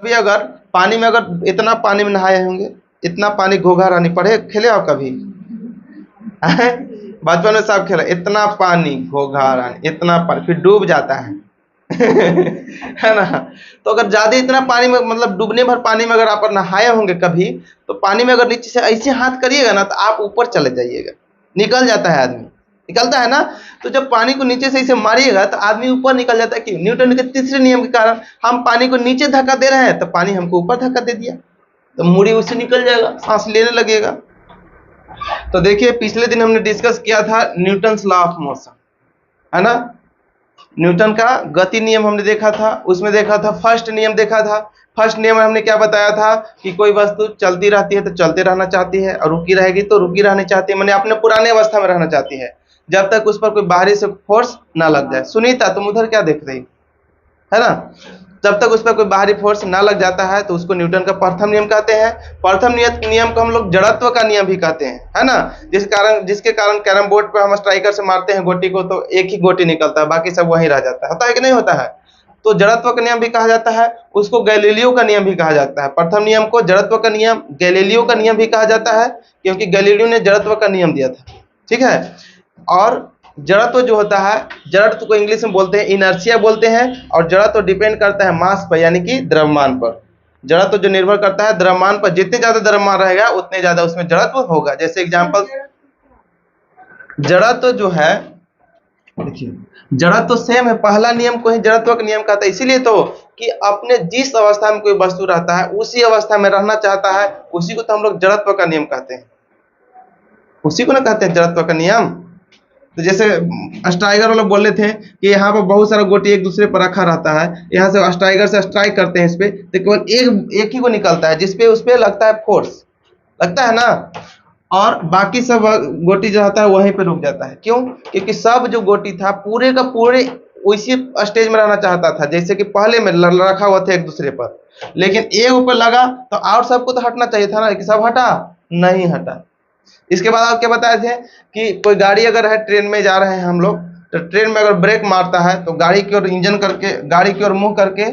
कभी अगर पानी में, अगर इतना पानी में नहाए होंगे, इतना पानी घोघा रानी पढ़े खेले हो कभी? बचपन में सब खेला, इतना पानी घोघा रानी, इतना पानी, फिर डूब जाता है। है ना? तो अगर ज्यादा इतना पानी में, मतलब डूबने भर पानी में अगर आप नहाए होंगे कभी, तो पानी में अगर नीचे से ऐसे हाथ करिएगा ना, तो आप ऊपर चले जाइएगा, निकल जाता है आदमी, निकलता है ना। तो जब पानी को नीचे से इसे मारिएगा तो आदमी ऊपर निकल जाता है। क्यों? न्यूटन के तीसरे नियम के कारण। हम पानी को नीचे धक्का दे रहे हैं तो पानी हमको ऊपर धक्का दे दिया, तो मुड़ी उससे निकल जाएगा, सांस लेने लगेगा। तो देखिए, पिछले दिन हमने डिस्कस किया था न्यूटन्स लॉ ऑफ मोशन, है ना? न्यूटन का गति नियम हमने देखा था, उसमें देखा था फर्स्ट नियम देखा था। फर्स्ट नियम में हमने क्या बताया था कि कोई वस्तु चलती रहती है तो चलते रहना चाहती है, और रुकी रहेगी तो रुकी रहना चाहती है, मैंने अपने पुराने अवस्था में रहना चाहती है, जब तक उस पर कोई बाहरी से फोर्स ना लग जाए। सुनीता, तुम उधर क्या देख रही है ना? जब तक उस पर कोई बाहरी फोर्स ना लग जाता है तो उसको न्यूटन का प्रथम नियम कहते हैं। प्रथम नियम को हम लोग जड़त्व का नियम भी कहते हैं, है ना? जिसके कारण कैरम बोर्ड पे हम स्ट्राइकर से मारते हैं गोटी को, तो एक ही गोटी निकलता है, बाकी सब वहीं रह जाता है। होता है कि नहीं होता है? तो जड़त्व का नियम भी कहा जाता है, उसको गैलीलियो का नियम भी कहा जाता है। प्रथम नियम को जड़त्व का नियम, गैलीलियो का नियम भी कहा जाता है, क्योंकि गैलीलियो ने जड़त्व का नियम दिया था। ठीक है? और जड़त्व जो होता है, जड़त्व को इंग्लिश में बोलते हैं इनर्शिया बोलते हैं, और जड़त्व डिपेंड करता है मास पर, यानी कि द्रव्यमान पर। जड़त्व जो निर्भर करता है द्रव्यमान पर, जितने ज्यादा द्रव्यमान रहेगा उतने ज्यादा उसमें जड़त्व होगा। जैसे एग्जांपल, जड़त्व जो है, देखिए, जड़त्व सेम है, पहला नियम को ही जड़त्व का नियम कहता है, इसीलिए तो कि अपने जिस अवस्था में कोई वस्तु रहता है उसी अवस्था में रहना चाहता है, उसी को तो हम लोग जड़त्व का नियम कहते हैं, उसी को ना कहते हैं जड़त्व का नियम। तो जैसे स्ट्राइकर वाले बोल रहे थे कि यहाँ पर बहुत सारा गोटी एक दूसरे पर रखा रहता है, यहाँ से स्ट्राइकर से स्ट्राइक करते हैं इस पे, तो केवल एक ही को निकलता है, जिसपे उस पे लगता है फोर्स, लगता है ना, और बाकी सब गोटी जो रहता है वहीं पे रुक जाता है। क्यों? क्योंकि सब जो गोटी था पूरे का पूरे उसी स्टेज में रहना चाहता था, जैसे कि पहले में रखा हुआ था एक दूसरे पर, लेकिन एक ऊपर लगा तो और सबको तो हटना चाहिए था ना, कि सब हटा, नहीं हटा। इसके बाद आप क्या बताए थे कि कोई गाड़ी अगर है, ट्रेन में जा रहे हैं हम लोग, तो ट्रेन में अगर ब्रेक मारता है तो गाड़ी की ओर इंजन करके, गाड़ी की ओर मुंह करके,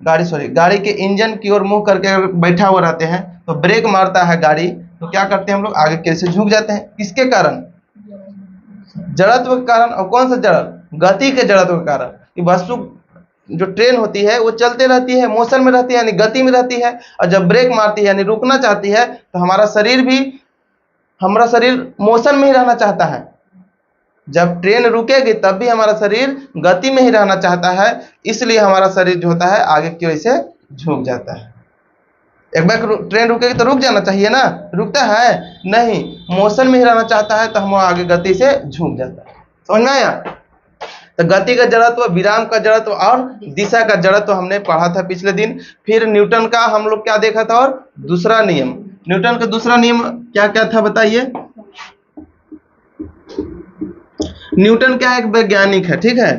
गाड़ी के इंजन की ओर मुंह करके अगर बैठा हुआ रहते हैं, तो ब्रेक मारता है गाड़ी, तो क्या करते हैं हम लोग, आगे की से झुक जाते हैं। किसके कारण? जड़त्व के कारण। और कौन सा जड़? गति के जड़त्व के कारण। कि वस्तु जो ट्रेन होती है वो चलते रहती है, मोशन में रहती है, यानी गति में रहती है, और जब ब्रेक मारती है यानी रुकना चाहती है, तो हमारा शरीर मोशन में ही रहना चाहता है। जब ट्रेन रुकेगी तब भी हमारा शरीर गति में ही रहना चाहता है, इसलिए हमारा शरीर जो होता है आगे की ओर से झुक जाता है। एक बार ट्रेन रुकेगी तो रुक जाना चाहिए ना, रुकता है नहीं, मोशन में ही रहना चाहता है, तो हम आगे गति से झुक जाता है। समझ में आया? तो गति का जड़त्व, विराम का जड़त्व और दिशा का जड़त्व हमने पढ़ा था पिछले दिन। फिर न्यूटन का हम लोग क्या देखा था, और दूसरा नियम, न्यूटन का दूसरा नियम क्या क्या था बताइए? न्यूटन क्या एक वैज्ञानिक है, ठीक है?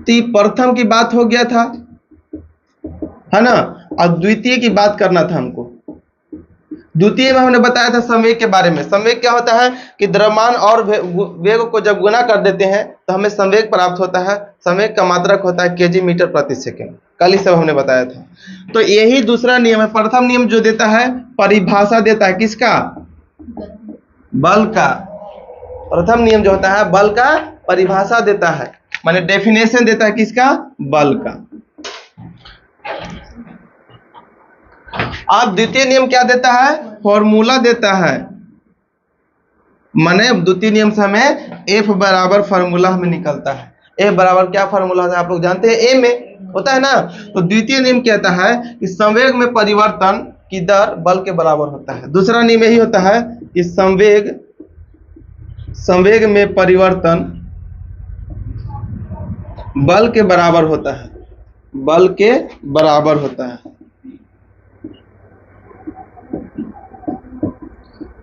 तो प्रथम की बात हो गया था, है ना? और द्वितीय की बात करना था हमको। द्वितीय में हमने बताया था संवेग के बारे में। संवेग क्या होता है कि द्रव्यमान और वेग को जब गुना कर देते हैं तो हमें संवेग प्राप्त होता है। संवेग का मात्रक होता है केजी मीटर प्रति सेकंड। कल ही सब हमने बताया था। तो यही दूसरा नियम है। प्रथम नियम जो देता है, परिभाषा देता है किसका? बल का। प्रथम नियम जो होता है बल का परिभाषा देता है, माने डेफिनेशन देता है किसका? बल का। अब द्वितीय नियम क्या देता है? फॉर्मूला देता है। माने द्वितीय नियम से हमें एफ बराबर फॉर्मूला हमें निकलता है। एफ बराबर क्या फॉर्मूला होता है आप लोग जानते हैं? ए में होता है ना। तो द्वितीय नियम कहता है कि संवेग में परिवर्तन की दर बल के बराबर होता है। दूसरा नियम यही होता है कि संवेग में परिवर्तन बल के बराबर होता है, बल के बराबर होता है।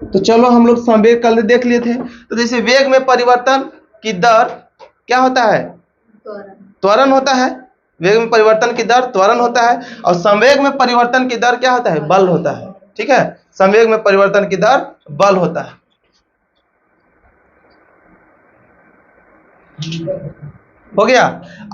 तो चलो हम लोग संवेग कल देख लिए थे। तो जैसे वेग में परिवर्तन की दर क्या होता है? त्वरण होता है। वेग में परिवर्तन की दर त्वरण होता है, और संवेग में परिवर्तन की दर क्या होता है? बल होता है। ठीक है, संवेग में परिवर्तन की दर बल होता है। हो गया।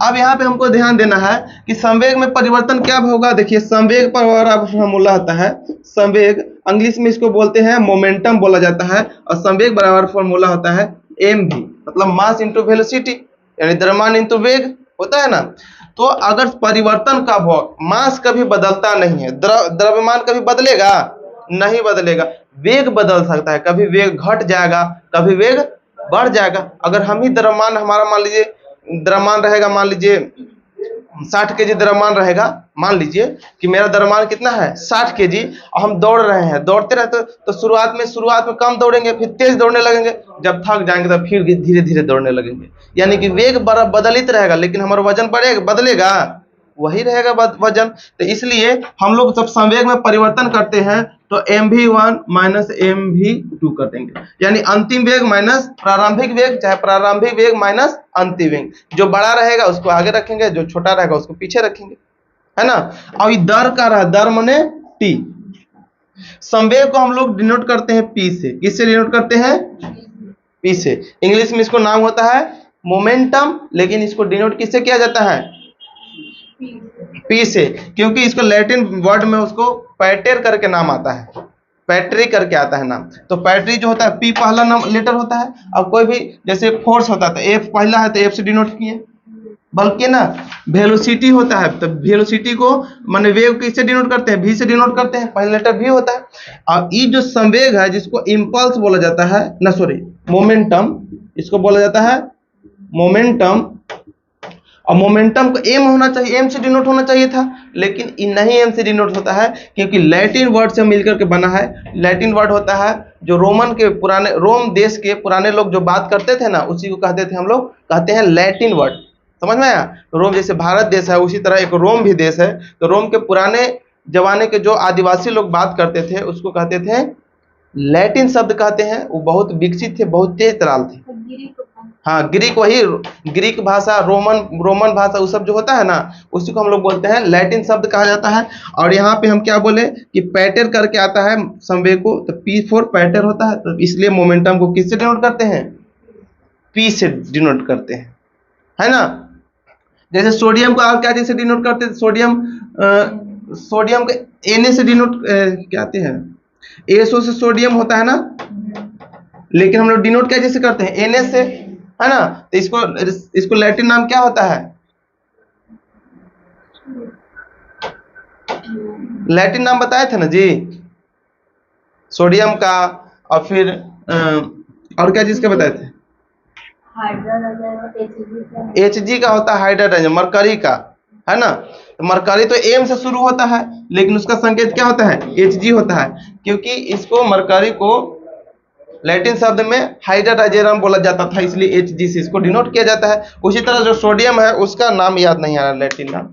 अब यहाँ पे हमको ध्यान देना है कि संवेग में परिवर्तन क्या होगा। देखिए संवेग पर बराबर फॉर्मूला आता है, संवेग इंग्लिश में इसको बोलते हैं मोमेंटम बोला जाता है, और संवेग बराबर फॉर्मूला होता है mv, मतलब मास इंटू वेलोसिटी, यानी द्रव्यमान इंटू वेग होता है ना। तो अगर परिवर्तन कब हो, मास कभी बदलता नहीं है, द्रव्यमान कभी बदलेगा नहीं बदलेगा, वेग बदल सकता है, कभी वेग घट जाएगा कभी वेग बढ़ जाएगा। अगर हम ही द्रव्यमान हमारा मान लीजिए द्रव्यमान रहेगा, मान लीजिए 60 केजी द्रव्यमान रहेगा, मान लीजिए कि मेरा द्रव्यमान कितना है 60 केजी, और हम दौड़ रहे हैं, दौड़ते रहते तो शुरुआत में कम दौड़ेंगे, फिर तेज दौड़ने लगेंगे, जब थक जाएंगे तो फिर धीरे धीरे दौड़ने लगेंगे, यानी कि वेग बदलित रहेगा लेकिन हमारा वजन बढ़ेगा बदलेगा वही रहेगा वजन। तो इसलिए हम लोग जब संवेग में परिवर्तन करते हैं तो mv1 माइनस mv2 कर देंगे, यानी अंतिम वेग माइनस प्रारंभिक वेग, चाहे प्रारंभिक वेग माइनस अंतिम वेग, जो बड़ा रहेगा उसको आगे रखेंगे, जो छोटा रहेगा उसको पीछे रखेंगे, है ना। अब दर का रहा, दर माने t, संवेग को हम लोग डिनोट करते हैं p से, किससे डिनोट करते हैं p से। इंग्लिश में इसको नाम होता है मोमेंटम, लेकिन इसको डिनोट किससे किया जाता है P से, क्योंकि इसको लैटिन वर्ड में उसको पैटर करके नाम आता है, पैट्री करके आता है नाम। तो पैट्री जो होता है P पहला नाम लेटर होता है, अब कोई भी जैसे फोर्स होता है तो F पहला है तो F से डिनोट किए, बल्कि ना वेलोसिटी होता है तो वेलोसिटी को माने वेव किससे डिनोट करते हैं V से डिनोट करते हैं, पहला लेटर V होता है। और ये जो संवेग है जिसको इम्पल्स बोला जाता है ना, सॉरी मोमेंटम, इसको बोला जाता है मोमेंटम, और मोमेंटम को m होना चाहिए, m से डिनोट होना चाहिए था, लेकिन नहीं m से डिनोट होता है क्योंकि लैटिन वर्ड से मिलकर के बना है। लैटिन वर्ड होता है जो रोम देश के पुराने लोग जो बात करते थे ना, उसी को कहते थे, हम लोग कहते हैं लैटिन वर्ड, समझ में आया। रोम जैसे भारत देश है उसी तरह एक रोम भी देश है, तो रोम के पुराने जमाने के जो आदिवासी लोग बात करते थे उसको कहते थे लैटिन शब्द कहते हैं। वो बहुत विकसित थे, बहुत तेज तराल थे। हाँ ग्रीक, वही ग्रीक भाषा, रोमन भाषा, वो सब जो होता है ना उसी को हम लोग बोलते हैं लैटिन शब्द कहा जाता है। और यहाँ पे हम क्या बोले कि पैटर करके आता है संवेग को, तो P4 पैटर होता है, तो इसलिए मोमेंटम को किससे डिनोट करते हैं P से डिनोट करते हैं, है ना। जैसे सोडियम को आप क्या चीज से डिनोट करते हैं, सोडियम को Na से डिनोट कहते हैं, ASO से सोडियम होता है ना, लेकिन हम लोग डिनोट क्या जैसे करते हैं Na से, है ना। तो इसको लैटिन नाम क्या होता है, लैटिन नाम बताए थे ना जी सोडियम का, और फिर और क्या चीज का बताए थे, Hg का होता है हाइड्रोजन, मरकरी का, है ना। तो मरकरी तो M से शुरू होता है लेकिन उसका संकेत क्या होता है Hg होता है, क्योंकि इसको मरकरी को लैटिन शब्द में हाइड्रोजन बोला जाता था, इसलिए Hg से इसको डिनोट किया जाता है। उसी तरह जो सोडियम है उसका नाम याद नहीं आ रहा लैटिन नाम,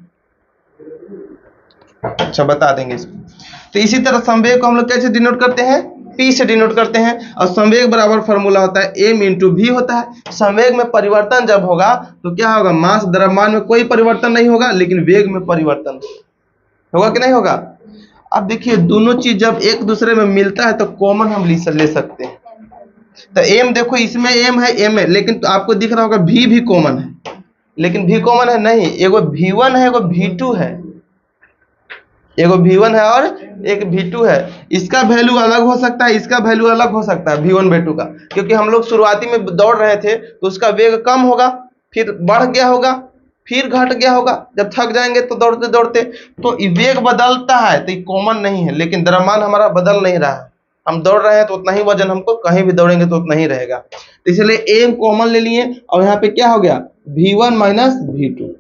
अच्छा बता देंगे इसको। तो इसी तरह संवेग को हम लोग कैसे डिनोट करते हैं P से डिनोट करते हैं, और संवेग बराबर फॉर्मूला होता है m इंटू v होता है। संवेग में परिवर्तन जब होगा तो क्या होगा, मास द्रव्यमान में कोई परिवर्तन नहीं होगा लेकिन वेग में परिवर्तन होगा कि नहीं होगा। अब देखिए दोनों चीज जब एक दूसरे में मिलता है तो कॉमन हम ले सकते हैं। तो m देखो इसमें m है, m है, लेकिन तो आपको दिख रहा होगा v भी कॉमन है, लेकिन v कॉमन है नहीं, एगो v1 है एगो v2 है, एगो v1 है और एक v2 है। इसका वैल्यू अलग हो सकता है, इसका वैल्यू अलग हो सकता है v1 v2 का, क्योंकि हम लोग शुरुआती में दौड़ रहे थे तो उसका वेग कम होगा, फिर बढ़ गया होगा, फिर घट गया होगा, जब थक जाएंगे तो दौड़ते दौड़ते, तो वेग बदलता है तो ये कॉमन नहीं है, लेकिन द्रव्यमान हमारा बदल नहीं रहा है। हम दौड़ रहे हैं तो उतना ही वजन हमको, कहीं भी दौड़ेंगे तो उतना ही रहेगा, तो इसलिए एम कॉमन ले लिए, और यहाँ पे क्या हो गया v1 माइनस v2।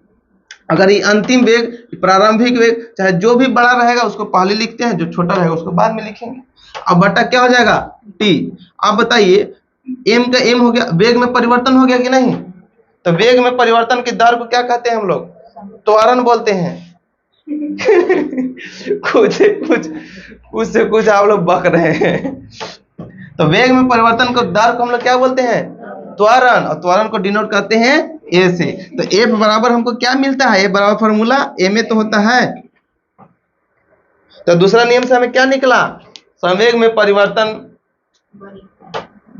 अगर ये अंतिम वेग, प्रारंभिक वेग, चाहे जो भी बड़ा रहेगा उसको पहले लिखते हैं, जो छोटा रहेगा उसको बाद में लिखेंगे। अब बटा क्या हो जाएगा t। अब बताइए m का m हो गया, वेग में परिवर्तन हो गया कि नहीं। तो वेग में परिवर्तन की दर को क्या कहते हैं हम लोग, त्वरण बोलते हैं। कुछ से कुछ आप लोग बक रहे हैं। तो वेग में परिवर्तन को दर को हम लोग क्या बोलते हैं, त्वरण, और त्वरण को डिनोट करते हैं a से। तो F बराबर हमको क्या मिलता है, F बराबर फॉर्मूला ma तो होता है। तो दूसरा नियम से हमें क्या निकला, संवेग में परिवर्तन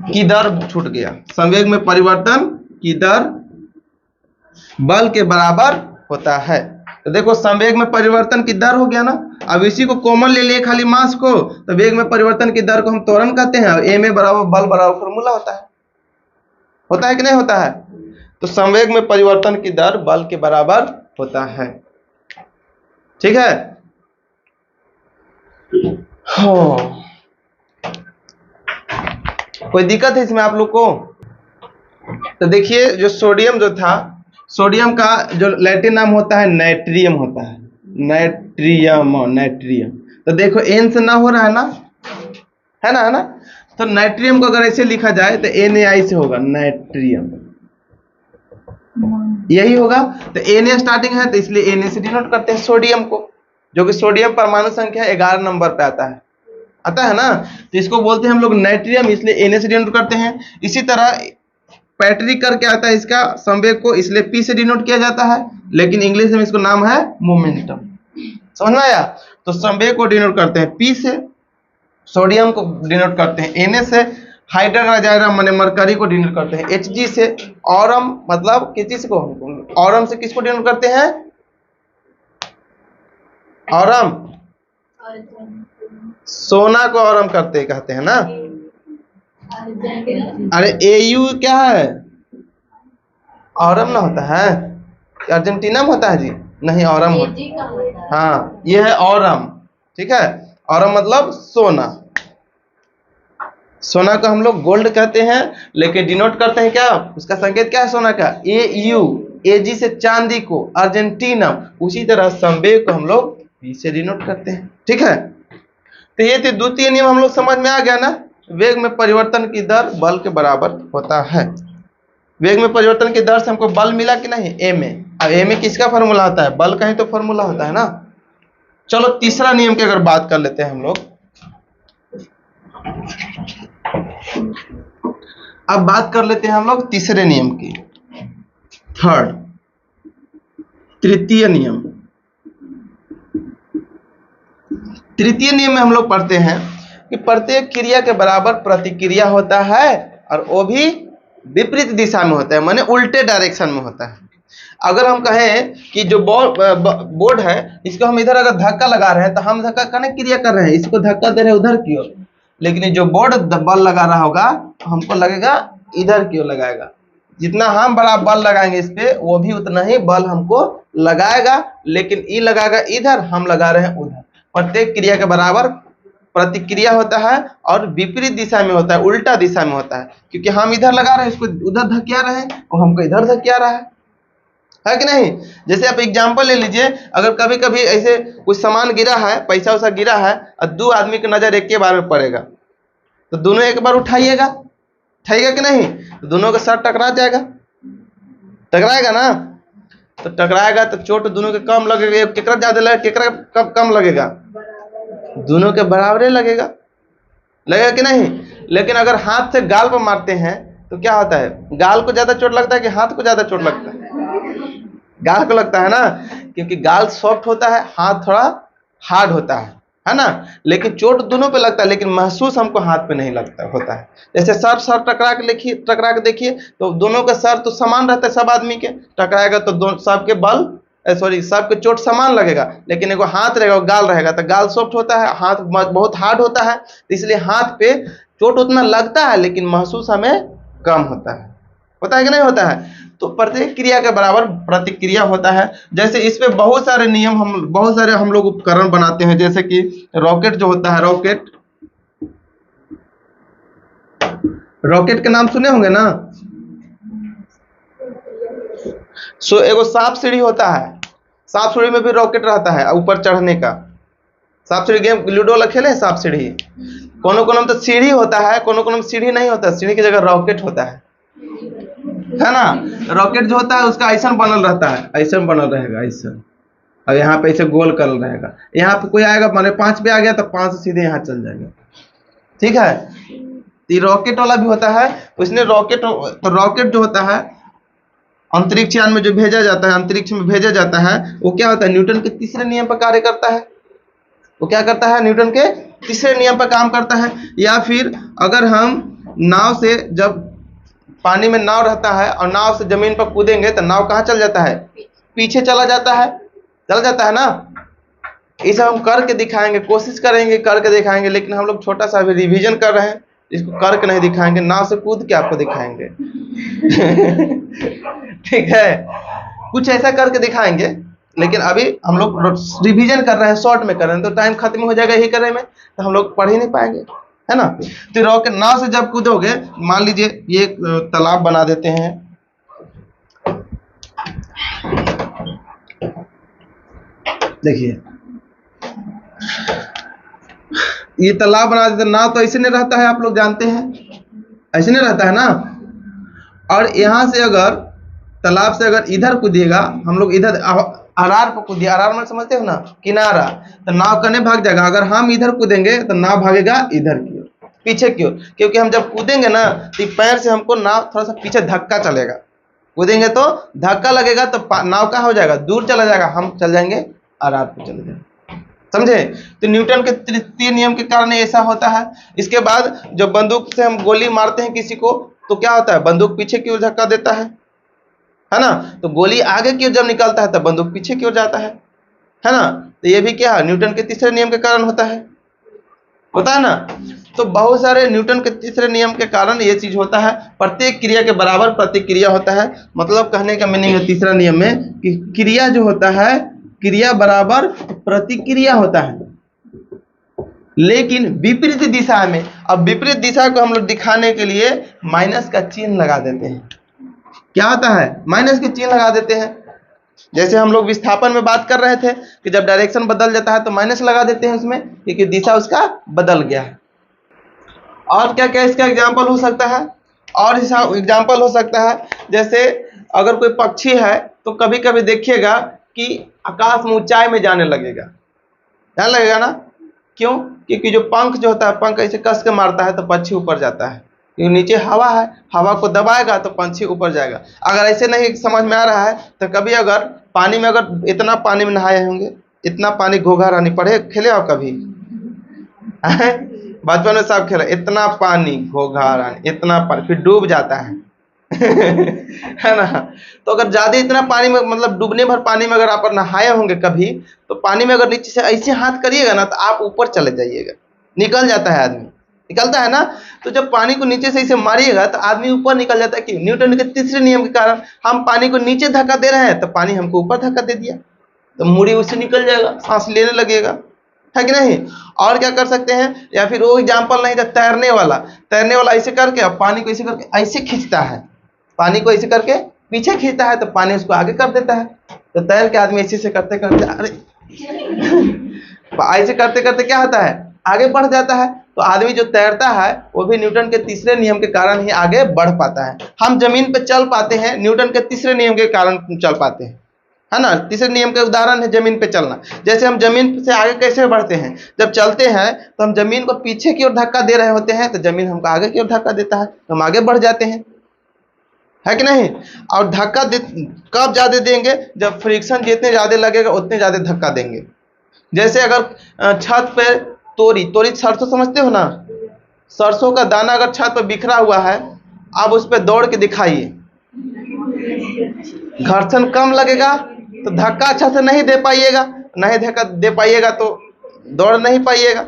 की दर छूट गया, संवेग में परिवर्तन की दर बल के बराबर होता है। तो देखो संवेग में परिवर्तन की दर हो गया ना। अब इसी को कॉमन ले लिए खाली मास को, तो वेग में परिवर्तन की दर को हम त्वरण कहते हैं। ए में बराबर बल बराबर फॉर्मूला होता है कि नहीं होता है। तो संवेग में परिवर्तन की दर बल के बराबर होता है। ठीक है। हाँ, कोई दिक्कत है इसमें आप लोग को? तो देखिए जो सोडियम जो था, सोडियम का जो लैटिन नाम होता है नाइट्रियम होता है। नाइट्रियम। तो देखो एन से ना हो रहा है ना, है ना। तो नाइट्रियम को अगर ऐसे लिखा जाए तो NaI से होगा नाइट्रियम, यही होगा। तो Na स्टार्टिंग है तो इसलिए Na से डिनोट करते हैं सोडियम को, जो कि सोडियम परमाणु संख्या 11 नंबर पे आता है ना। तो इसको बोलते हैं हम लोग नाइट्रियम, इसलिए Na से डिनोट करते हैं। इसी तरह पैट्री करके आता है इसका संवेग को, इसलिए P से डिनोट किया जाता है, लेकिन इंग्लिश में इसको नाम है मोमेंटम। समझ में आया। तो संवेग को डिनोट करते हैं P से, सोडियम को डिनोट करते हैं Na से, हाइड्रोजन माने मरकरी को डिनोट करते हैं Hg से, ऑरम मतलब किस को, ऑरम से किसको डिनोट करते हैं? ऑरम, सोना को ऑरम कहते हैं ना। अरे AU क्या है? ऑरम ना होता है, अर्जेंटीना में होता है जी, नहीं ऑरम होता है। हाँ ये है ऑरम, ठीक है। ऑरम मतलब सोना। सोना को हम लोग गोल्ड कहते हैं, लेकिन डिनोट करते हैं क्या, उसका संकेत क्या है सोना का? AU। Ag से चांदी को, अर्जेंटीना। उसी तरह संवेग को हम लोग P से डिनोट करते हैं। ठीक है। तो ये थे द्वितीय नियम, हम लोग समझ में आ गया ना। वेग में परिवर्तन की दर बल के बराबर होता है। वेग में परिवर्तन की दर से हमको बल मिला कि नहीं? ए में। अब ए में किसका फॉर्मूला होता है? बल का ही तो फॉर्मूला होता है ना। चलो तीसरा नियम की अगर बात कर लेते हैं हम लोग। अब बात कर लेते हैं हम लोग तीसरे नियम की, तृतीय नियम। तृतीय नियम में हम लोग पढ़ते हैं कि प्रत्येक क्रिया के बराबर प्रतिक्रिया होता है, और वो भी विपरीत दिशा में होता है, माने उल्टे डायरेक्शन में होता है। अगर हम कहें कि जो बोर्ड है, इसको हम इधर अगर धक्का लगा रहे हैं तो हम धक्का करने क्रिया कर रहे हैं, इसको धक्का दे रहे हैं उधर की ओर, लेकिन जो बोर्ड बल लगा रहा होगा हमको लगेगा इधर की ओर लगाएगा। जितना हम बड़ा बल लगाएंगे इस पे, वो भी उतना ही बल हमको लगाएगा, लेकिन ई लगाएगा इधर, हम लगा रहे हैं उधर। प्रत्येक क्रिया के बराबर प्रतिक्रिया होता है, और विपरीत दिशा में होता है, उल्टा दिशा में होता है, क्योंकि हम इधर लगा रहे हैं, इसको उधर धकिया रहे हैं, वो हमको इधर धकिया रहा है कि नहीं। जैसे आप एग्जांपल ले लीजिए, अगर कभी कभी ऐसे कुछ सामान गिरा है, पैसा वैसा गिरा है, और दो आदमी की नजर एक के बार में पड़ेगा, तो दोनों एक बार उठाइएगा कि नहीं, तो दोनों का सर टकराएगा ना। तो टकराएगा तो चोट दोनों के कम लगेगा, केकरा ज्यादा लगेगा, केकरा कम लगेगा? दोनों के बराबर लगेगा कि नहीं। लेकिन अगर हाथ से गाल पर मारते हैं तो क्या होता है? गाल को ज्यादा चोट लगता है कि हाथ को ज्यादा चोट लगता है? गाल को लगता है ना, क्योंकि गाल सॉफ्ट होता है, हाथ थोड़ा हार्ड होता है ना। लेकिन चोट दोनों पे लगता है, लेकिन महसूस हमको हाथ पे नहीं लगता होता है। जैसे सर टकरा के देखिए, तो दोनों का सर तो समान रहता है, सब आदमी के टकराएगा तो सबके सबके चोट समान लगेगा, लेकिन एगो हाथ रहेगा, गाल रहेगा, तो गाल सॉफ्ट होता है, हाथ बहुत हार्ड होता है, तो इसलिए हाथ पे चोट उतना लगता है, लेकिन महसूस हमें कम होता है कि नहीं होता है। तो प्रत्येक क्रिया के बराबर प्रतिक्रिया होता है। जैसे इस पे बहुत सारे नियम, बहुत सारे हम लोग उपकरण बनाते हैं, जैसे कि रॉकेट जो होता है, रॉकेट के नाम सुने होंगे ना। एगो सांप सीढ़ी होता है, सांप सीढ़ी में भी रॉकेट रहता है ऊपर चढ़ने का। सांप सीढ़ी गेम लूडो खेले हैं, सांप सीढ़ी कोनो तो सीढ़ी होता है, कोनो सीढ़ी नहीं होता, सीढ़ी की जगह रॉकेट होता है ना। रॉकेट जो होता है उसका ऐसा बनल रहता है, ऐसा बनल रहेगा ऐसा, और यहाँ पे ऐसे गोल कर रहेगा। यहाँ पे कोई आएगा, माने 5 पे आ गया तो 5 से सीधे यहाँ चल जाएगा। ठीक है। ये रॉकेट वाला भी होता है। उसने रॉकेट जो होता है अंतरिक्ष यान में जो भेजा जाता है, अंतरिक्ष में भेजा जाता है, वो क्या होता है? न्यूटन के तीसरे नियम पर कार्य करता है। वो क्या करता है? न्यूटन के तीसरे नियम पर काम करता है। या फिर अगर हम नाव से जब पानी में नाव रहता है और नाव से जमीन पर कूदेंगे तो नाव कहाँ चल जाता है, पीछे चला जाता है, चला जाता है ना। ये सब हम करके दिखाएंगे, कोशिश करेंगे करके दिखाएंगे, लेकिन हम लोग छोटा सा अभी रिवीजन कर रहे हैं, इसको करके नहीं दिखाएंगे, नाव से कूद के आपको दिखाएंगे। ठीक है, कुछ ऐसा करके दिखाएंगे, लेकिन अभी हम लोग रिवीजन कर रहे हैं, शॉर्ट में कर रहे हैं, तो टाइम खत्म हो जाएगा यही करने में, तो हम लोग पढ़ ही नहीं पाएंगे, है ना। तो रॉकेट नाव से जब कूदोगे, मान लीजिए ये एक तालाब बना देते हैं, देखिए ये तालाब बना देते, नाव तो ऐसे नहीं रहता है, आप लोग जानते हैं ऐसे नहीं रहता है ना। और यहाँ से अगर तालाब से अगर इधर कूदिएगा, हम लोग इधर अरार पर कूदिए, अरार में समझते हो ना, किनारा, तो नाव कने भाग जाएगा। अगर हम इधर कूदेंगे तो नाव भागेगा इधर की ओर, पीछे की ओर, क्योंकि हम जब कूदेंगे ना तो पैर से हमको नाव थोड़ा सा पीछे धक्का चलेगा, कूदेंगे तो धक्का लगेगा, तो नाव कहाँ हो जाएगा, दूर चला जाएगा, हम चल जाएंगे अरार पर चले जाएंगे, समझे। तो न्यूटन के तृतीय नियम के कारण ऐसा होता है। इसके बाद जब बंदूक से हम गोली मारते हैं किसी को, तो क्या होता है, बंदूक पीछे की ओर धक्का देता है ना। तो गोली आगे की ओर जब निकलता है तब बंदूक पीछे की ओर जाता है ना। तो ये भी क्या है, न्यूटन के तीसरे नियम के कारण होता है ना। तो बहुत सारे न्यूटन के तीसरे नियम के कारण ये चीज होता है। प्रत्येक क्रिया के बराबर प्रतिक्रिया होता है, मतलब कहने का मीनिंग है तीसरा नियम में कि क्रिया जो होता है, क्रिया बराबर प्रतिक्रिया होता है, लेकिन विपरीत दिशा में। अब विपरीत दिशा को हम लोग दिखाने के लिए माइनस का चिन्ह लगा देते हैं। क्या होता है, माइनस के चिन्ह लगा देते हैं। जैसे हम लोग विस्थापन में बात कर रहे थे कि जब डायरेक्शन बदल जाता है तो माइनस लगा देते हैं उसमें, क्योंकि दिशा उसका बदल गया है। और क्या क्या इसका एग्जाम्पल हो सकता है, और एग्जाम्पल हो सकता है, जैसे अगर कोई पक्षी है तो कभी कभी देखिएगा कि आकाश में ऊंचाई में जाने लगेगा, ध्यान लगेगा ना। क्यों, क्योंकि जो पंख जो होता है, पंख ऐसे कस के मारता है तो पक्षी ऊपर जाता है, क्योंकि नीचे हवा है, हवा को दबाएगा तो पंछी ऊपर जाएगा। अगर ऐसे नहीं समझ में आ रहा है तो कभी अगर पानी में, अगर इतना पानी में नहाए होंगे, इतना पानी घोघा रानी पढ़े खेले आप कभी, बचपन में सब खेला, इतना पानी घोघा रानी, इतना पानी, फिर डूब जाता है है ना। तो अगर ज्यादा इतना पानी में, मतलब डूबने भर पानी में अगर आप नहाए होंगे कभी, तो पानी में अगर नीचे से ऐसे हाथ करिएगा ना तो आप ऊपर चले जाइएगा, निकल जाता है आदमी, निकलता है ना। तो जब पानी को नीचे से इसे मारिएगा तो आदमी ऊपर निकल जाता है। क्यों, न्यूटन के तीसरे नियम के कारण। हम पानी को नीचे धक्का दे रहे हैं तो पानी हमको ऊपर धक्का दे दिया, तो मुड़ी उससे निकल जाएगा, सांस लेने लगेगा, है कि नहीं। और क्या कर सकते हैं, या फिर वो एग्जाम्पल नहीं था तैरने वाला ऐसे करके, अब पानी को ऐसे करके ऐसे खींचता है, पानी को ऐसे करके पीछे खींचता है तो पानी उसको आगे कर देता है। तो तैर के आदमी ऐसे से करते करते, अरे ऐसे करते करते क्या होता है, आगे बढ़ जाता है। तो आदमी जो तैरता है वो भी न्यूटन के तीसरे नियम के कारण ही आगे बढ़ पाता है। हम जमीन पे चल पाते हैं, न्यूटन के तीसरे नियम के कारण चल पाते हैं, है ना। तीसरे नियम के उदाहरण है जमीन पे चलना। जैसे हम जमीन से आगे कैसे बढ़ते हैं, जब चलते हैं तो हम जमीन को पीछे की ओर धक्का दे रहे होते हैं, तो जमीन हमको आगे की ओर धक्का देता है, तो हम आगे बढ़ जाते हैं, है कि नहीं। और धक्का कब ज्यादा देंगे, जब फ्रिक्शन जितने ज्यादा लगेगा उतने ज्यादा धक्का देंगे। जैसे अगर छत पे तोरी सरसों समझते हो ना, सरसों का दाना अगर छत पर बिखरा हुआ है, आप उस पर दौड़ के दिखाइए, घर्षण कम लगेगा तो धक्का अच्छा से नहीं दे पाइएगा, नहीं धक्का दे पाइएगा तो दौड़ नहीं पाइएगा,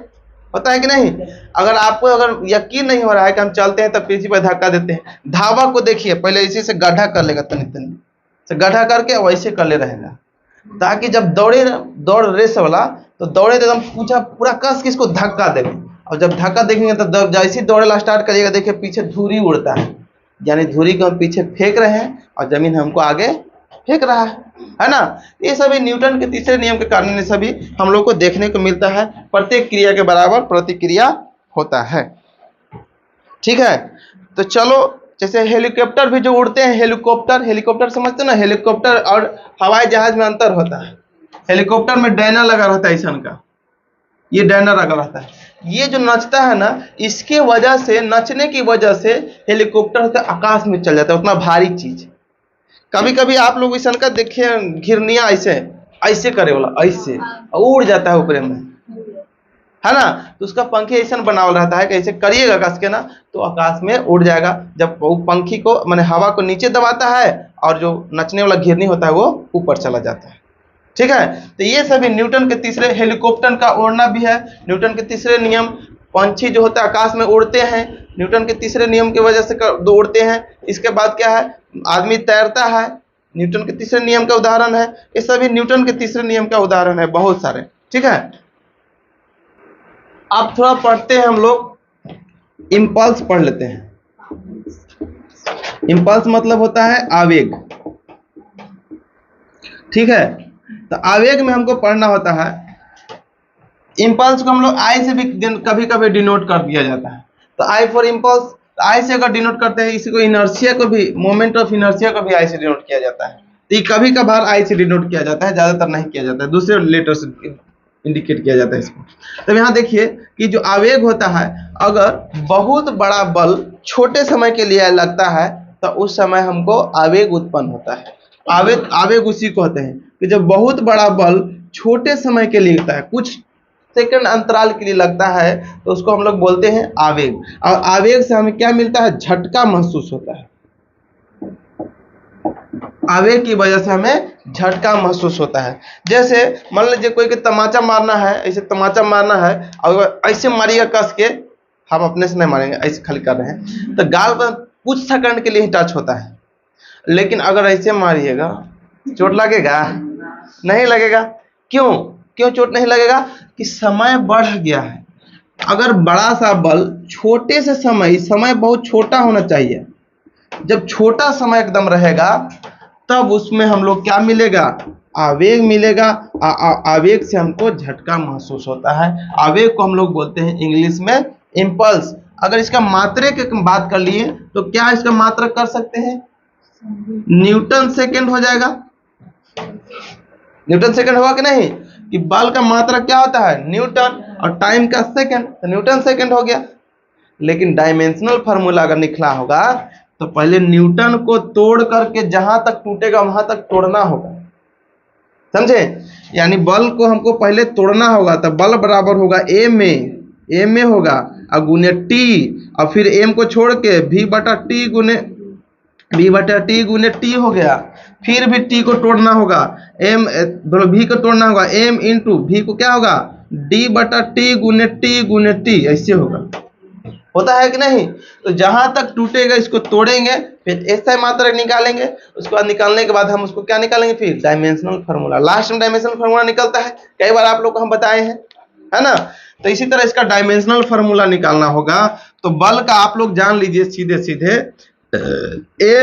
होता है कि नहीं। अगर आपको अगर यकीन नहीं हो रहा है कि हम चलते हैं तब पीछे पर धक्का देते हैं, धावा को देखिए, पहले इसी से गड्ढा कर लेगा, तनी तनी से गड्ढा करके वैसे कर ले रहेगा, ताकि जब दौड़ रेस वाला, तो दौड़े तो एकदम पूरा कस के इसको धक्का देंगे। और जब धक्का देखेंगे तो जैसे दौड़ेला स्टार्ट करिएगा, देखिए पीछे धूरी उड़ता है, यानी धूरी को हम पीछे फेंक रहे हैं और जमीन हमको आगे फेंक रहा है ना। ये सभी न्यूटन के तीसरे नियम के कारण ये सभी हम लोग को देखने को मिलता है। प्रत्येक क्रिया के बराबर प्रतिक्रिया होता है, ठीक है। तो चलो, जैसे हेलीकॉप्टर भी जो उड़ते हैं, हेलीकॉप्टर समझते हो ना, हेलीकॉप्टर और हवाई जहाज में अंतर होता है। हेलीकॉप्टर में डायना लगा रहता है ईसन का, ये डायना लगा रहता है। ये जो नचता है ना, इसके वजह से, नचने की वजह से हेलीकॉप्टर से आकाश में चल जाता है, उतना भारी चीज। कभी कभी आप लोग ईसन का देखिए, घिरनिया ऐसे करे वाला, ऐसे उड़ जाता है ऊपर में, है ना। तो उसका पंखी ऐसा बनावल रहता है कि ऐसे करिएगा कस के ना तो आकाश में उड़ जाएगा। जब वो पंखी को मैंने हवा को नीचे दबाता है और जो नचने वाला घिरनी होता है वो ऊपर चला जाता है। ठीक है, तो ये सभी न्यूटन के तीसरे, हेलीकॉप्टर का उड़ना भी है न्यूटन के तीसरे नियम। पंछी जो होता है आकाश में उड़ते हैं, न्यूटन के तीसरे नियम की वजह से दो उड़ते हैं। इसके बाद क्या है, आदमी तैरता है, न्यूटन के तीसरे नियम का उदाहरण है। ये सभी न्यूटन के तीसरे नियम का उदाहरण है, बहुत सारे। ठीक है, अब थोड़ा पढ़ते हैं हम लोग, इम्पल्स पढ़ लेते हैं। इम्पल्स मतलब होता है आवेग। ठीक है, तो आवेग में हमको पढ़ना होता है। इम्पल्स को हम लोग आई से भी कभी कभी डिनोट कर दिया जाता है। तो आई फॉर इम्पल्स, आई से अगर डिनोट करते हैं, इसी को इनर्शिया को भी, मोमेंट ऑफ इनर्शिया को भी आई से डिनोट किया जाता है। तो ये कभी कभार आई से डिनोट किया जाता है, ज्यादातर नहीं किया जाता है, दूसरे लेटर से इंडिकेट किया जाता है इसको। तब यहाँ देखिए कि जो आवेग होता है, अगर बहुत बड़ा बल छोटे समय के लिए लगता है तो उस समय हमको आवेग उत्पन्न होता है। आवेग, आवेग उसी को कहते हैं कि जब बहुत बड़ा बल छोटे समय के लिए लगता है, कुछ सेकंड अंतराल के लिए लगता है, तो उसको हम लोग बोलते हैं आवेग। और आवेग से हमें क्या मिलता है, झटका महसूस होता है। आवेग की वजह से हमें झटका महसूस होता है। जैसे मान लीजिए कोई को तमाचा मारना है, ऐसे तमाचा मारना है और ऐसे मारिएगा कस के, हम अपने से नहीं मारेंगे, ऐसे खाली कर रहे हैं तो गाल पर कुछ सेकंड के लिए ही टच होता है। लेकिन अगर ऐसे मारिएगा चोट लगेगा? नहीं लगेगा। क्यों क्यों चोट नहीं लगेगा? कि समय बढ़ गया है। अगर बड़ा सा बल छोटे से समय बहुत छोटा होना चाहिए, जब छोटा समय एकदम रहेगा तब उसमें हम लोग क्या मिलेगा, आवेग मिलेगा। आवेग से हमको झटका महसूस होता है। आवेग को हम लोग बोलते हैं इंग्लिश में इम्पल्स। अगर इसका मात्रक की बात कर लिए तो क्या इसका मात्रक कर सकते हैं, न्यूटन सेकेंड हो जाएगा। न्यूटन सेकेंड होगा कि नहीं, कि बल का मात्रक क्या होता है, न्यूटन, और टाइम का सेकेंड, तो न्यूटन सेकेंड हो गया। लेकिन डायमेंशनल फार्मूला अगर निकला होगा तो पहले न्यूटन को तोड़ करके जहां तक टूटेगा वहां तक तोड़ना होगा, समझे। यानी बल को हमको पहले तोड़ना होगा, तो बल बराबर होगा एम में होगा और गुने टी, और फिर एम को छोड़ के वी बटा टी गुने टी हो गया। फिर भी टी को तोड़ना होगा, एम वी को तोड़ना होगा, एम इंटू वी को क्या होगा, डी बटा टी गुने टी, ऐसे होगा। होता है कि नहीं। तो जहां तक टूटेगा इसको तोड़ेंगे, फिर ऐसा मात्रक निकालेंगे, उसके बाद निकालने के बाद हम उसको क्या निकालेंगे, फिर डायमेंशनल फार्मूला। लास्ट में डायमेंशनल फार्मूला निकलता है, कई बार आप लोग को हम बताए हैं, है ना। तो इसी तरह इसका डायमेंशनल फार्मूला निकालना होगा। तो बल का आप लोग जान लीजिए सीधे सीधे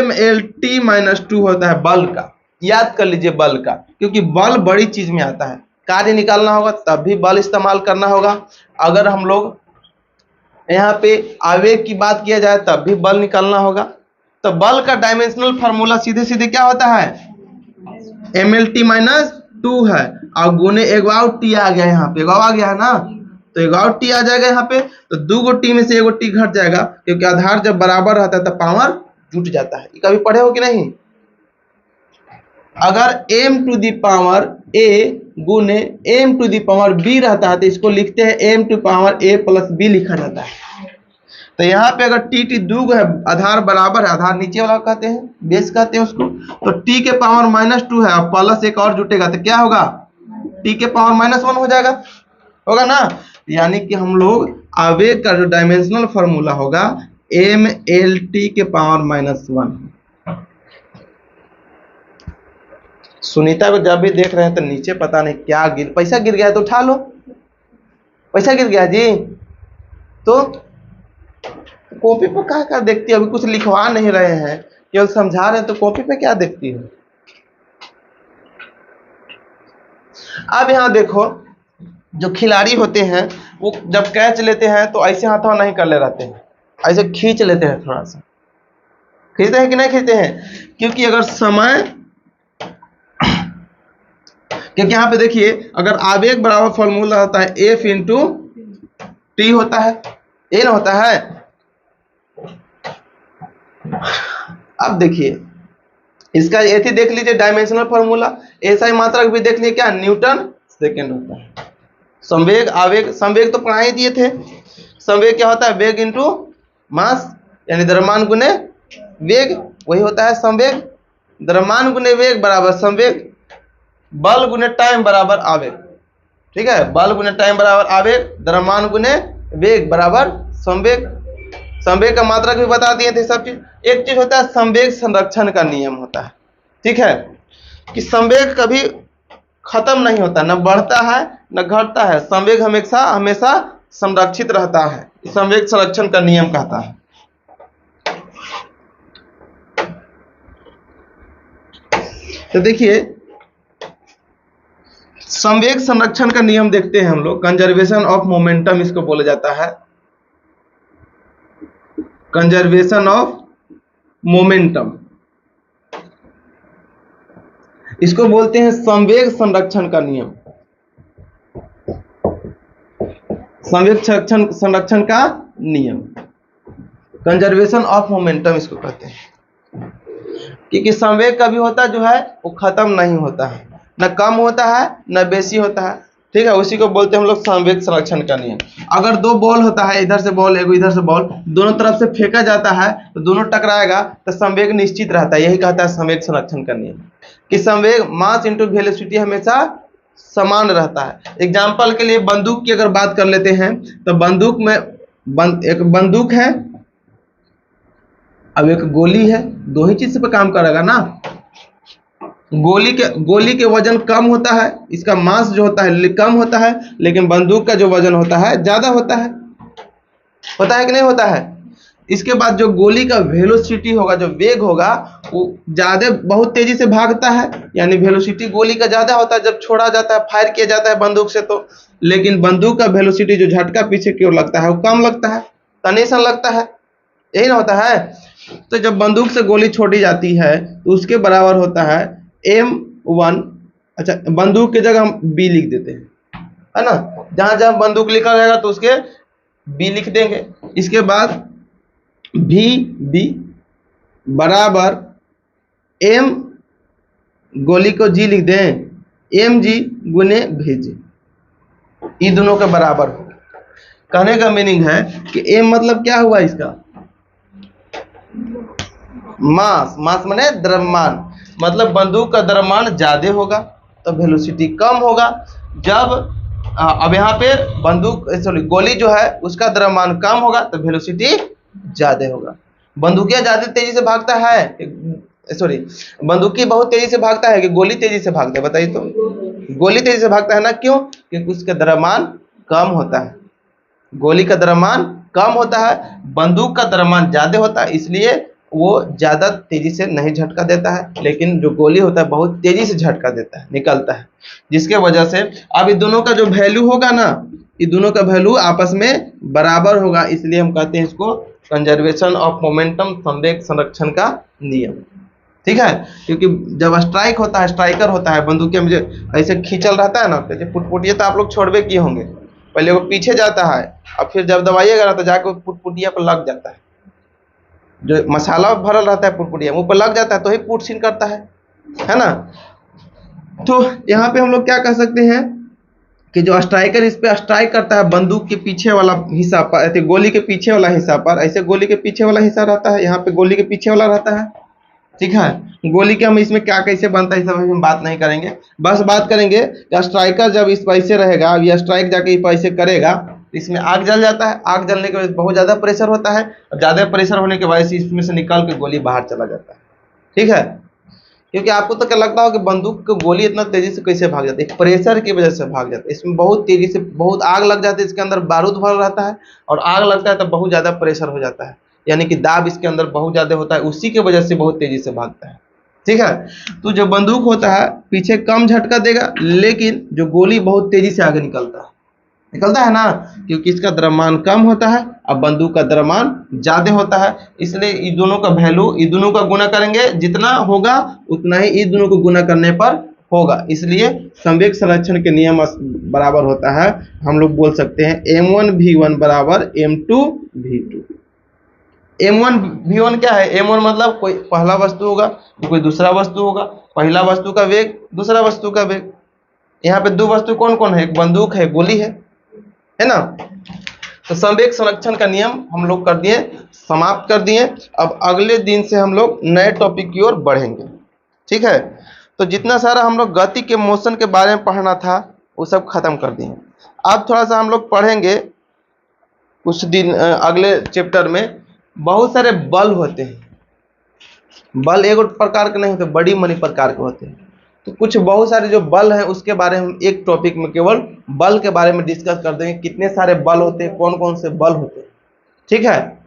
mlt-2 होता है बल का, याद कर लीजिए बल का, क्योंकि बल बड़ी चीज में आता है। कार्य निकालना होगा तब भी बल इस्तेमाल करना होगा। अगर हम लोग यहाँ पे आवेग की बात किया जाए तब भी बल निकालना होगा। तो बल का डायमेंशनल फार्मूला सीधे सीधे क्या होता है, mlt-2 है, और गुने एगो टी आ गया, यहाँ पे एगो आ गया है ना, तो एगो टी आ जाएगा यहाँ पे। तो दो गो टी में से एगो टी घट जाएगा, क्योंकि आधार जब बराबर रहता है तो पावर जुट जाता है। कभी पढ़े हो कि नहीं। अगर m to the power a गुने m to the power b रहता है तो इसको लिखते हैं m to power a plus b लिखा जाता है। तो यहाँ पे अगर टी दो है, आधार बराबर है, आधार नीचे वाला कहते हैं, बेस कहते हैं उसको, तो t के पावर -2 है और प्लस एक और जुटेगा तो क्या होगा, t के पावर -1 हो जाएगा, होगा ना। यानी कि हम लोग आवेग का जो डायमेंशनल फार्मूला होगा mlt के पावर -1। सुनीता को जब भी देख रहे हैं तो नीचे पता नहीं क्या पैसा गिर गया है, तो उठा लो। पैसा गिर गया जी, तो कॉपी पर क्या देखती है, अभी कुछ लिखवा नहीं रहे हैं, केवल समझा रहे हैं, तो कॉपी पे क्या देखती है। अब यहाँ देखो, जो खिलाड़ी होते हैं वो जब कैच लेते हैं तो ऐसे हाथों नहीं कर ले रहते हैं, ऐसे खींच लेते हैं, थोड़ा सा खींचते हैं कि नहीं खींचते हैं, क्योंकि अगर समय, क्योंकि यहाँ पे देखिए अगर आवेग बराबर फॉर्मूला होता है F इंटू टी होता है, ये ना होता है। अब देखिए इसका ये देख लीजिए डायमेंशनल फार्मूला, ऐसा ही मात्रक भी देख लीजिए, क्या न्यूटन सेकेंड होता है। संवेग आवेग, संवेग तो पढ़ा ही दिए थे। संवेग क्या होता है? वेग इंटू मास, यानी द्रव्यमान गुने वेग, वही होता है संवेग। द्रव्यमान गुने वेग बराबर संवेग, बल गुने टाइम बराबर आवेग। ठीक है, बल गुने टाइम बराबर आवेग, द्रव्यमान गुने वेग बराबर संवेग। संवेग का मात्रक भी बता दिए थे सब चीज। एक चीज होता है संवेग संरक्षण का नियम होता है, ठीक है, कि संवेग कभी खत्म नहीं होता, न बढ़ता है न घटता है, संवेग हमेशा हमेशा संरक्षित रहता है, संवेग संरक्षण का नियम कहता है। तो देखिए संवेग संरक्षण का नियम देखते हैं हम लोग, कंजर्वेशन ऑफ मोमेंटम इसको बोला जाता है, कंजर्वेशन ऑफ मोमेंटम, इसको बोलते हैं संवेग संरक्षण का नियम, संवेग संरक्षण का नियम, कंजर्वेशन ऑफ मोमेंटम इसको कहते हैं। क्योंकि संवेग कभी होता जो है वो खत्म नहीं होता है, न कम होता है न बेसी होता है, ठीक है, उसी को बोलते हैं हम लोग संवेग संरक्षण का नियम। अगर दो बॉल होता है, इधर से बॉल एगो इधर से बॉल, दोनों तरफ से फेंका जाता है तो दोनों टकराएगा तो संवेग निश्चित रहता है, यही कहता है संवेग संरक्षण का नियम, कि संवेग मास इंटू वेलोसिटी हमेशा समान रहता है। एग्जाम्पल के लिए बंदूक की अगर बात कर लेते हैं तो बंदूक में एक बंदूक है, अब एक गोली है, दो ही चीज पे काम करेगा ना। गोली के वजन कम होता है, इसका मास जो होता है कम होता है, लेकिन बंदूक का जो वजन होता है ज्यादा होता है कि नहीं होता है। इसके बाद जो गोली का वेलोसिटी होगा, जो वेग होगा, वो ज्यादा बहुत तेजी से भागता है, यानी वेलोसिटी गोली का ज्यादा होता है जब छोड़ा जाता है, फायर किया जाता है बंदूक से तो। लेकिन बंदूक का वेलोसिटी जो झटका पीछे की ओर लगता है वो कम लगता है, तनिसन लगता है, यही ना होता है। तो जब बंदूक से गोली छोड़ी जाती है तो उसके बराबर होता है M1, अच्छा बंदूक की जगह हम B लिख देते हैं, है ना, जहां जहां बंदूक लिखा रहेगा तो उसके B लिख देंगे। इसके बाद VB बराबर M, गोली को G लिख दें, MG गुने VG, ये दोनों के बराबर हो। कहने का मीनिंग है कि M मतलब क्या हुआ इसका? मास, मास माने द्रव्यमान, मतलब बंदूक का द्रव्यमान ज्यादा होगा तो वेलोसिटी कम होगा। जब अब यहाँ पे बंदूक सॉरी गोली जो है उसका द्रव्यमान कम होगा तो वेलोसिटी ज्यादा होगा। बंदूकिया ज्यादा तेजी से भागता है, सॉरी बंदूकी बहुत तेजी से भागता है कि गोली तेजी से भागता है? बताइए तो। गोली तेजी से भागता है ना, क्यों? क्योंकि उसका द्रव्यमान कम होता है, गोली का द्रव्यमान कम होता है, बंदूक का द्रव्यमान ज्यादा होता है, इसलिए वो ज्यादा तेजी से नहीं झटका देता है, लेकिन जो गोली होता है बहुत तेजी से झटका देता है, निकलता है, जिसके वजह से अब ये दोनों का जो वैल्यू होगा ना, ये दोनों का वैल्यू आपस में बराबर होगा, इसलिए हम कहते हैं इसको कंजर्वेशन ऑफ मोमेंटम, संवेग संरक्षण का नियम, ठीक है। क्योंकि जब स्ट्राइक होता है, स्ट्राइकर होता है, बंदूक मुझे ऐसे खींचल रहता है ना, पुटपुटिया तो आप लोग छोड़वे किए होंगे, पहले वो पीछे जाता है और फिर जब दबाइएगा ना तो जाके पुटपुटिया पर लग जाता है, जो मसाला भरल रहता है पुटपुटिया मुंह पर लग जाता है तो ही पुट सीन करता है ना। तो यहाँ पे हम लोग क्या कह सकते हैं कि जो स्ट्राइकर इस पे स्ट्राइक करता है बंदूक के पीछे वाला हिस्सा पर, ऐसे गोली के पीछे वाला हिस्सा पर, ऐसे गोली के पीछे वाला हिस्सा रहता है, यहाँ पे गोली के पीछे वाला रहता है, ठीक है। गोली के हम इसमें क्या कैसे बनता है इस सब हम बात नहीं करेंगे, बस बात करेंगे कि स्ट्राइकर जब इस पैसे रहेगा, या स्ट्राइक जाके पैसे करेगा, इसमें आग जल जाता है, आग जलने के वजह से बहुत ज्यादा प्रेशर होता है, और ज्यादा प्रेशर होने की वजह से इसमें से निकल के गोली बाहर चला जाता है, ठीक है। क्योंकि आपको तो क्या लगता हो कि बंदूक की गोली इतना तेजी से कैसे भाग जाती है? प्रेशर की वजह से भाग जाता है, इसमें बहुत तेजी से बहुत आग लग जाती है, इसके अंदर बारूद भर रहता है और आग लगता है तो बहुत ज्यादा प्रेशर हो जाता है, यानी कि दाब इसके अंदर बहुत ज्यादा होता है, उसी की वजह से बहुत तेजी से भागता है, ठीक है। तो जो बंदूक होता है पीछे कम झटका देगा, लेकिन जो गोली बहुत तेजी से आगे निकलता है ना, क्योंकि इसका द्रव्यमान कम होता है और बंदूक का द्रव्यमान ज्यादा होता है, इसलिए इन दोनों का वैल्यू, इन दोनों का गुना करेंगे, जितना होगा उतना ही इन दोनों को गुना करने पर होगा, इसलिए संवेग संरक्षण के नियम बराबर होता है, हम लोग बोल सकते हैं M1V1 बराबर M2 V2। M1V1 क्या है? M1 मतलब कोई पहला वस्तु होगा तो कोई दूसरा वस्तु होगा, पहला वस्तु का वेग दूसरा वस्तु का वेग, यहाँ पे दो वस्तु कौन कौन है, एक बंदूक है, गोली है ना। तो संवेग संरक्षण का नियम हम लोग कर दिए, समाप्त कर दिए। अब अगले दिन से हम लोग नए टॉपिक की ओर बढ़ेंगे, ठीक है। तो जितना सारा हम लोग गति के मोशन के बारे में पढ़ना था वो सब खत्म कर दिए। अब थोड़ा सा हम लोग पढ़ेंगे कुछ दिन अगले चैप्टर में, बहुत सारे बल होते हैं। बल एक प्रकार के नहीं होते, बड़ी मनी प्रकार के होते हैं। तो कुछ बहुत सारे जो बल हैं उसके बारे में हम एक टॉपिक में केवल बल के बारे में डिस्कस कर देंगे, कितने सारे बल होते हैं, कौन कौन से बल होते हैं, ठीक है।